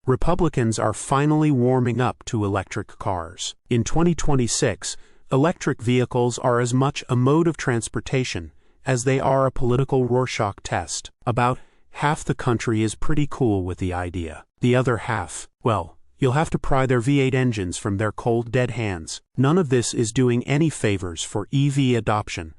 Republicans are finally warming up to electric cars. In 2026, electric vehicles are as much a mode of transportation as they are a political Rorschach test. About half the country is pretty cool with the idea. The other half, well, you'll have to pry their V8 engines from their cold dead hands. None of this is doing any favors for EV adoption,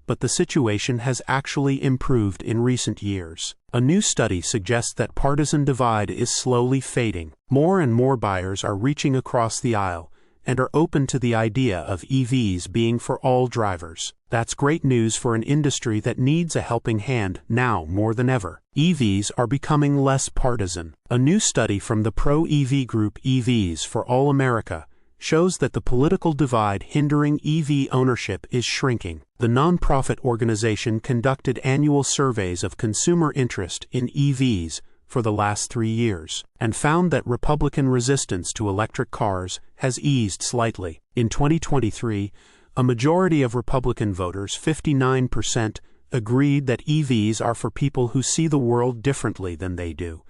but the situation has actually improved in recent years. A new study suggests that partisan divide is slowly fading. More and more buyers are reaching across the aisle and are open to the idea of EVs being for all drivers. That's great news for an industry that needs a helping hand now more than ever. EVs are becoming less partisan. A new study from the pro-EV group EVs for All America shows that the political divide hindering EV ownership is shrinking. The nonprofit organization conducted annual surveys of consumer interest in EVs for the last 3 years, and found that Republican resistance to electric cars has eased slightly. In 2023, a majority of Republican voters, 59%, agreed that EVs are for people who see the world differently than they do,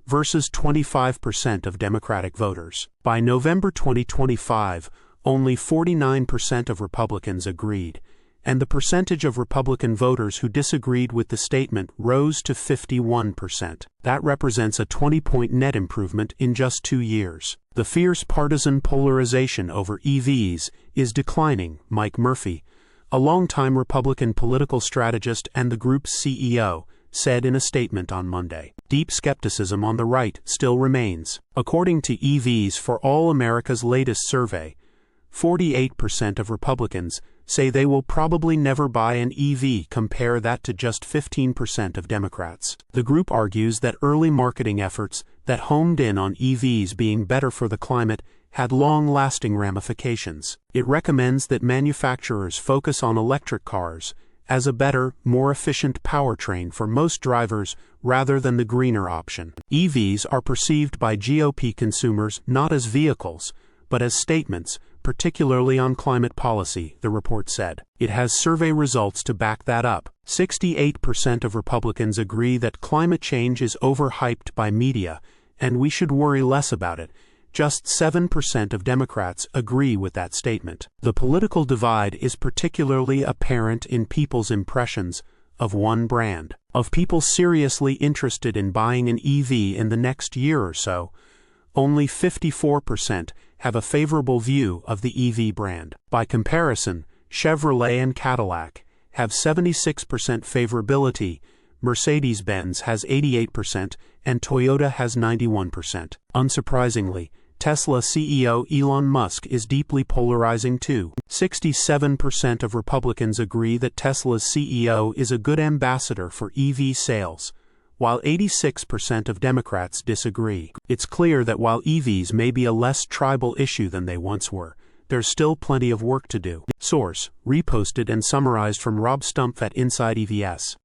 versus 25% of Democratic voters. By November 2025, only 49% of Republicans agreed, and the percentage of Republican voters who disagreed with the statement rose to 51%. That represents a 20-point net improvement in just 2 years. The fierce partisan polarization over EVs is declining, Mike Murphy, a longtime Republican political strategist and the group's CEO, said in a statement on Monday. Deep skepticism on the right still remains. According to EVs for All America's latest survey, 48% of Republicans say they will probably never buy an EV. Compare that to just 15% of Democrats. The group argues that early marketing efforts that homed in on EVs being better for the climate had long-lasting ramifications. It recommends that manufacturers focus on electric cars as a better, more efficient powertrain for most drivers rather than the greener option. EVs are perceived by GOP consumers not as vehicles, but as statements, particularly on climate policy, the report said. It has survey results to back that up. 68% of Republicans agree that climate change is overhyped by media, and we should worry less about it. Just 7% of Democrats agree with that statement. The political divide is particularly apparent in people's impressions of one brand. Of people seriously interested in buying an EV in the next year or so, only 54% have a favorable view of the EV brand. By comparison, Chevrolet and Cadillac have 76% favorability, Mercedes-Benz has 88%, and Toyota has 91%. Unsurprisingly, Tesla CEO Elon Musk is deeply polarizing too. 67% of Republicans agree that Tesla's CEO is a good ambassador for EV sales, while 86% of Democrats disagree. It's clear that while EVs may be a less tribal issue than they once were, there's still plenty of work to do. Source: reposted and summarized from Rob Stumpf at insideevs.